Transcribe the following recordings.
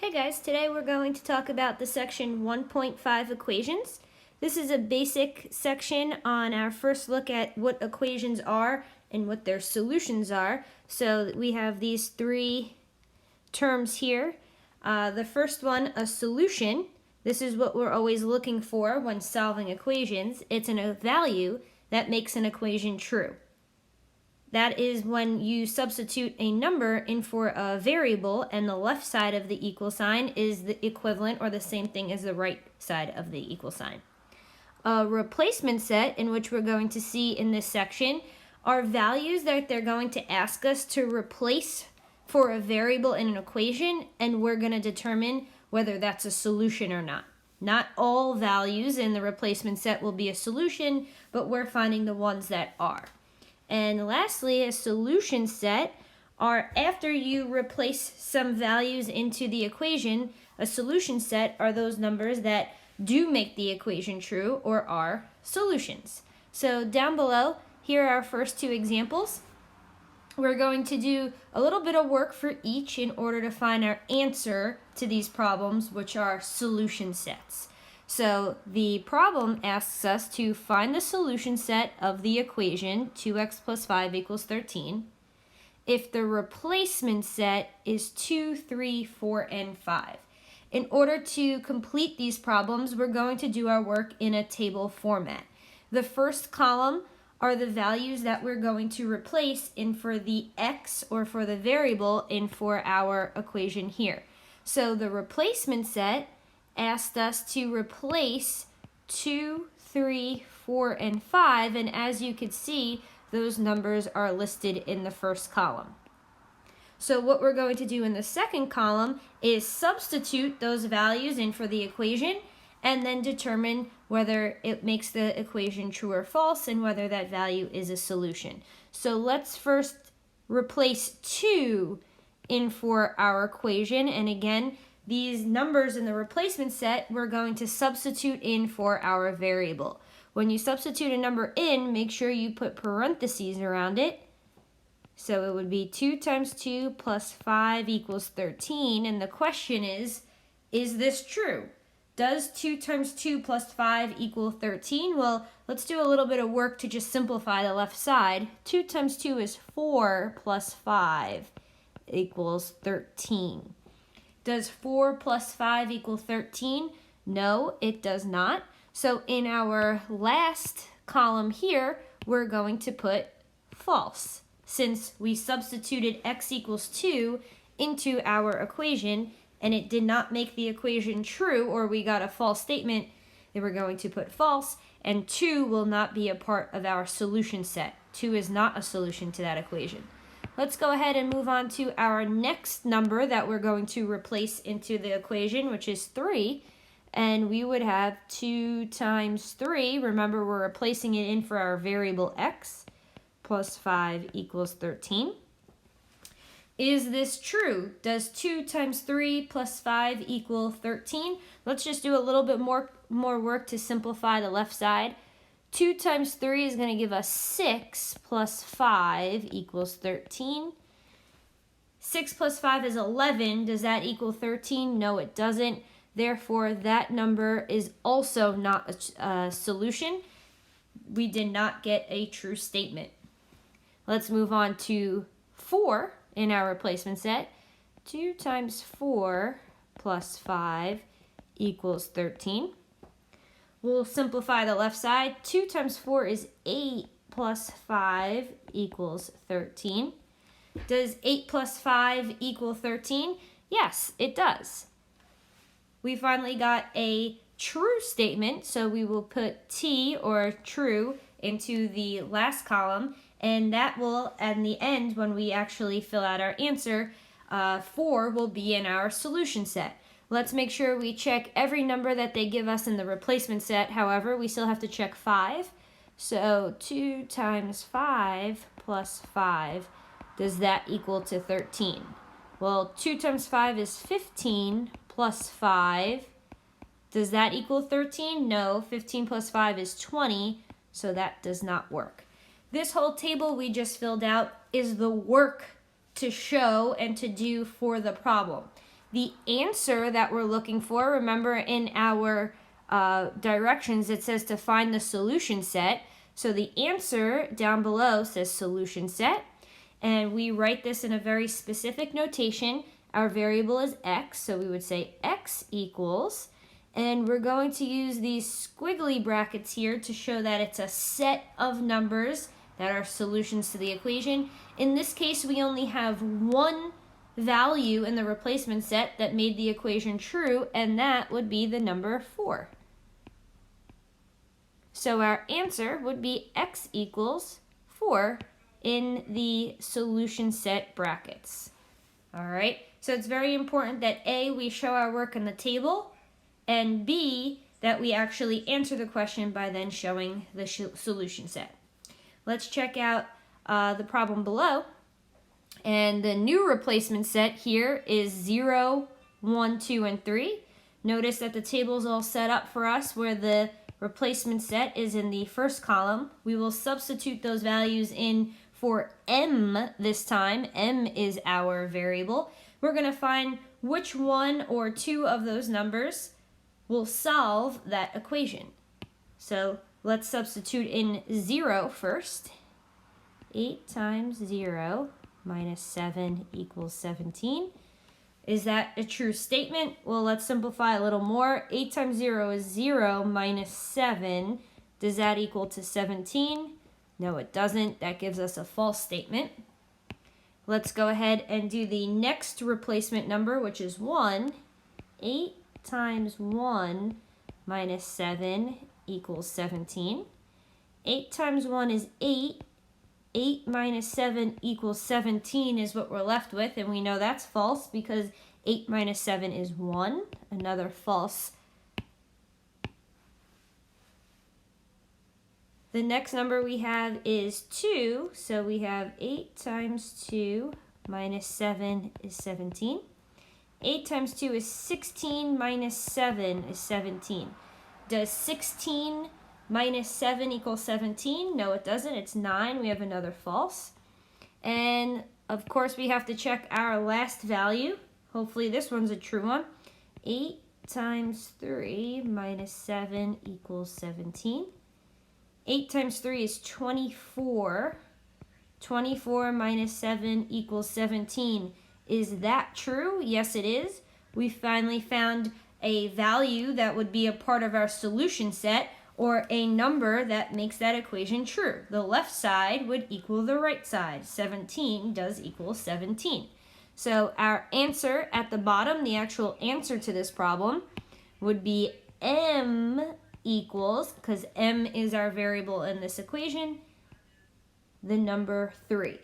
Hey guys, today we're going to talk about the section 1.5 equations. This is a basic section on our first look at what equations are and what their solutions are. So we have these three terms here. The first one, a solution. This is what we're always looking for when solving equations. It's a value that makes an equation true. That is when you substitute a number in for a variable and the left side of the equal sign is the equivalent or the same thing as the right side of the equal sign. A replacement set, in which we're going to see in this section, are values that they're going to ask us to replace for a variable in an equation, and we're going to determine whether that's a solution or not. Not all values in the replacement set will be a solution, but we're finding the ones that are. And lastly, a solution set are after you replace some values into the equation. A solution set are those numbers that do make the equation true or are solutions. So down below, here are our first two examples. We're going to do a little bit of work for each in order to find our answer to these problems, which are solution sets. So the problem asks us to find the solution set of the equation 2x plus 5 equals 13 if the replacement set is 2, 3, 4, and 5. In order to complete these problems, we're going to do our work in a table format. The first column are the values that we're going to replace in for the x or for the variable in for our equation here. So the replacement set asked us to replace 2, 3, 4, and 5, and as you can see, those numbers are listed in the first column. So what we're going to do in the second column is substitute those values in for the equation and then determine whether it makes the equation true or false and whether that value is a solution. So let's first replace 2 in for our equation, and again, these numbers in the replacement set, we're going to substitute in for our variable. When you substitute a number in, make sure you put parentheses around it. So it would be 2 times 2 plus 5 equals 13. And the question is this true? Does 2 times 2 plus 5 equal 13? Well, let's do a little bit of work to just simplify the left side. 2 times 2 is 4 plus 5 equals 13. Does 4 plus 5 equal 13? No, it does not. So in our last column here, we're going to put false. Since we substituted x equals 2 into our equation and it did not make the equation true, or we got a false statement, then we're going to put false, and 2 will not be a part of our solution set. 2 is not a solution to that equation. Let's go ahead and move on to our next number that we're going to replace into the equation, which is 3. And we would have 2 times 3. Remember, we're replacing it in for our variable x, plus 5 equals 13. Is this true? Does 2 times 3 plus 5 equal 13? Let's just do a little bit more work to simplify the left side. 2 times 3 is going to give us 6 plus 5 equals 13. 6 plus 5 is 11. Does that equal 13? No, it doesn't. Therefore, that number is also not a solution. We did not get a true statement. Let's move on to 4 in our replacement set. 2 times 4 plus 5 equals 13. We'll simplify the left side. 2 times 4 is 8 plus 5 equals 13. Does 8 plus 5 equal 13? Yes, it does. We finally got a true statement, so we will put T, or true, into the last column, and that will, in the end, when we actually fill out our answer, 4 will be in our solution set. Let's make sure we check every number that they give us in the replacement set. However, we still have to check 5. So 2 times 5 plus 5, does that equal to 13? Well, 2 times 5 is 15 plus 5. Does that equal 13? No, 15 plus 5 is 20, so that does not work. This whole table we just filled out is the work to show and to do for the problem. The answer that we're looking for, remember in our directions it says to find the solution set. So the answer down below says solution set, and we write this in a very specific notation. Our variable is x, so we would say x equals, and we're going to use these squiggly brackets here to show that it's a set of numbers that are solutions to the equation. In this case, we only have one value in the replacement set that made the equation true, and that would be the number 4. So our answer would be x equals 4 in the solution set brackets. All right, so it's very important that A, we show our work in the table, and B, that we actually answer the question by then showing the solution set. Let's check out the problem below. And the new replacement set here is 0, 1, 2, and 3. Notice that the table's all set up for us where the replacement set is in the first column. We will substitute those values in for m this time. M is our variable. We're going to find which one or two of those numbers will solve that equation. So let's substitute in 0 first. 8 times 0 minus 7 equals 17. Is that a true statement? Well, let's simplify a little more. 8 times 0 is 0 minus 7. Does that equal to 17? No, it doesn't. That gives us a false statement. Let's go ahead and do the next replacement number, which is 1. 8 times 1 minus 7 equals 17. 8 times 1 is 8. 8 minus 7 equals 17 is what we're left with, and we know that's false because 8 minus 7 is 1, another false. The next number we have is 2, so we have 8 times 2 minus 7 is 17. 8 times 2 is 16 minus 7 is 17. Does 16 minus 7 equals 17? No, it doesn't. It's 9. We have another false. And, of course, we have to check our last value. Hopefully this one's a true one. 8 times 3 minus 7 equals 17. 8 times 3 is 24. 24 minus 7 equals 17. Is that true? Yes, it is. We finally found a value that would be a part of our solution set, or a number that makes that equation true. The left side would equal the right side. 17 does equal 17. So our answer at the bottom, the actual answer to this problem, would be m equals, because m is our variable in this equation, the number 3.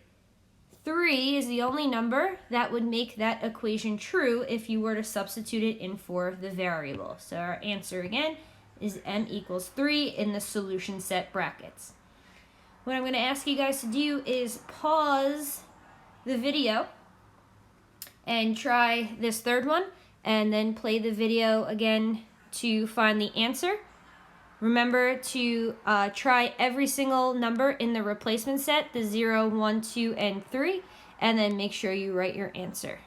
3 is the only number that would make that equation true if you were to substitute it in for the variable. So our answer again is m equals 3 in the solution set brackets. What I'm going to ask you guys to do is pause the video and try this third one, and then play the video again to find the answer. Remember to try every single number in the replacement set, the 0, 1, 2, and 3, and then make sure you write your answer.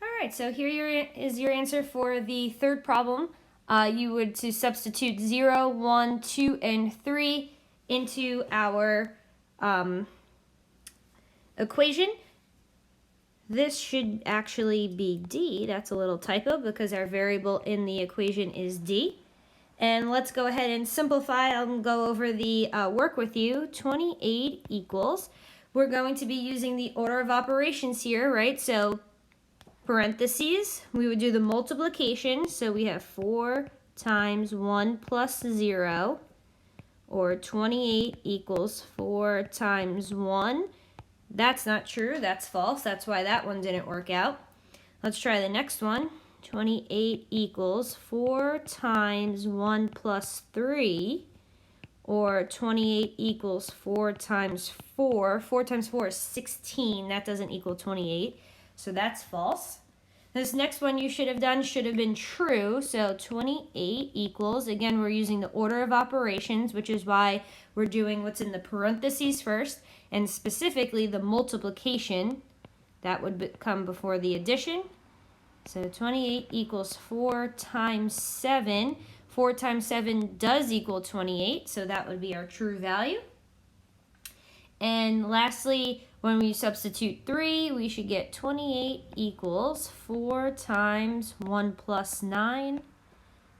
Alright, so here is your answer for the third problem. You would to substitute 0, 1, 2, and 3 into our equation. This should actually be D. That's a little typo because our variable in the equation is D. And let's go ahead and simplify. I'll go over the work with you. 28 equals, we're going to be using the order of operations here, right? So parentheses, we would do the multiplication. So we have 4 times 1 plus 0, or 28 equals 4 times 1. That's not true, that's false. That's why that one didn't work out. Let's try the next one. 28 equals 4 times 1 plus 3, or 28 equals 4 times 4. 4 times 4 is 16. That doesn't equal 28, so that's false. This next one you should have done should have been true. So 28 equals, again, we're using the order of operations, which is why we're doing what's in the parentheses first, and specifically the multiplication. That would come before the addition. So 28 equals 4 times 7. 4 times 7 does equal 28, so that would be our true value. And lastly, when we substitute 3, we should get 28 equals 4 times 1 plus 9,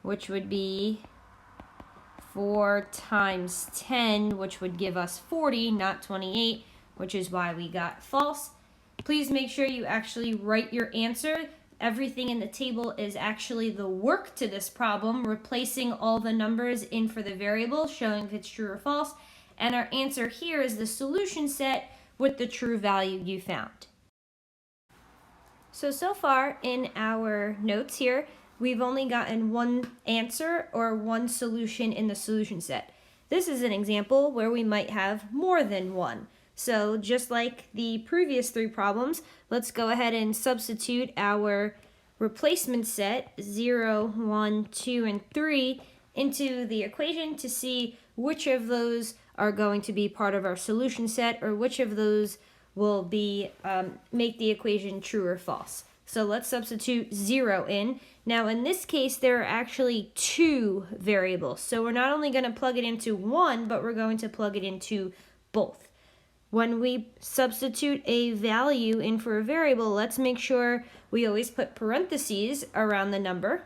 which would be 4 times 10, which would give us 40, not 28, which is why we got false. Please make sure you actually write your answer. Everything in the table is actually the work to this problem, replacing all the numbers in for the variable, showing if it's true or false. And our answer here is the solution set with the true value you found. So far in our notes here, we've only gotten one answer or one solution in the solution set. This is an example where we might have more than one. So just like the previous 3 problems, let's go ahead and substitute our replacement set 0, 1, 2, and 3 into the equation to see which of those are going to be part of our solution set or which of those will be make the equation true or false. So let's substitute 0 in. Now in this case, there are actually 2 variables. So we're not only going to plug it into one, but we're going to plug it into both. When we substitute a value in for a variable, let's make sure we always put parentheses around the number.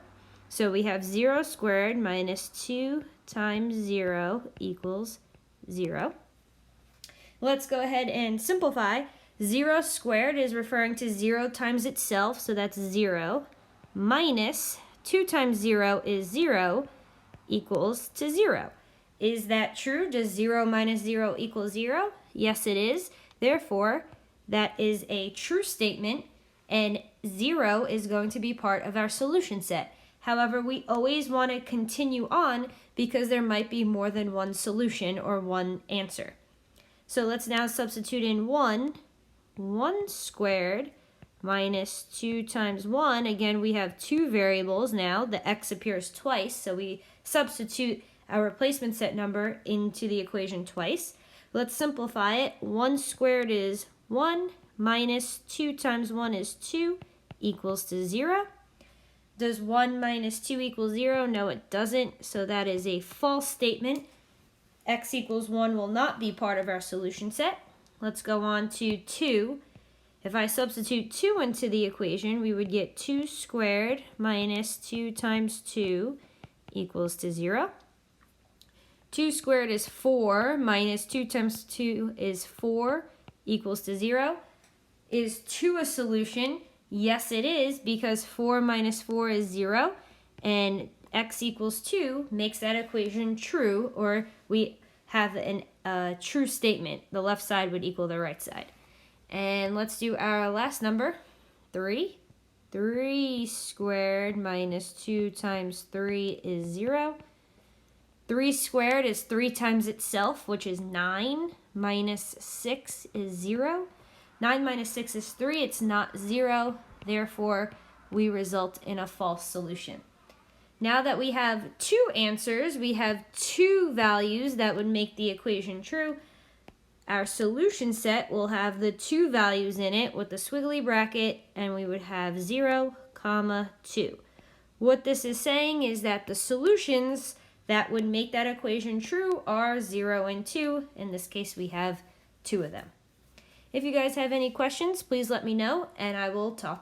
So we have 0 squared minus 2 times 0 equals 0. Let's go ahead and simplify. 0 squared is referring to 0 times itself, so that's 0, minus 2 times 0 is 0 equals to 0. Is that true? Does 0 minus 0 equal 0? Yes, it is. Therefore, that is a true statement, and 0 is going to be part of our solution set. However, we always want to continue on because there might be more than one solution or one answer. So let's now substitute in 1 squared minus 2 times 1. Again, we have 2 variables now. The x appears twice, so we substitute our replacement set number into the equation twice. Let's simplify it. 1 squared is 1 minus 2 times 1 is 2 equals to 0. Does 1 minus 2 equal 0? No, it doesn't. So that is a false statement. X equals 1 will not be part of our solution set. Let's go on to 2. If I substitute 2 into the equation, we would get 2 squared minus 2 times 2 equals to 0. 2 squared is 4, minus 2 times 2 is 4, equals to 0. Is 2 a solution? Yes, it is, because 4 minus 4 is 0, and x equals 2 makes that equation true, or we have a true statement. The left side would equal the right side. And let's do our last number, 3. 3 squared minus 2 times 3 is 0. 3 squared is 3 times itself, which is 9, minus 6 is 0. 9 minus 6 is 3, it's not 0, therefore we result in a false solution. Now that we have 2 answers, we have 2 values that would make the equation true. Our solution set will have the 2 values in it with the squiggly bracket, and we would have 0, 2. What this is saying is that the solutions that would make that equation true are 0 and 2. In this case, we have 2 of them. If you guys have any questions, please let me know, and I will talk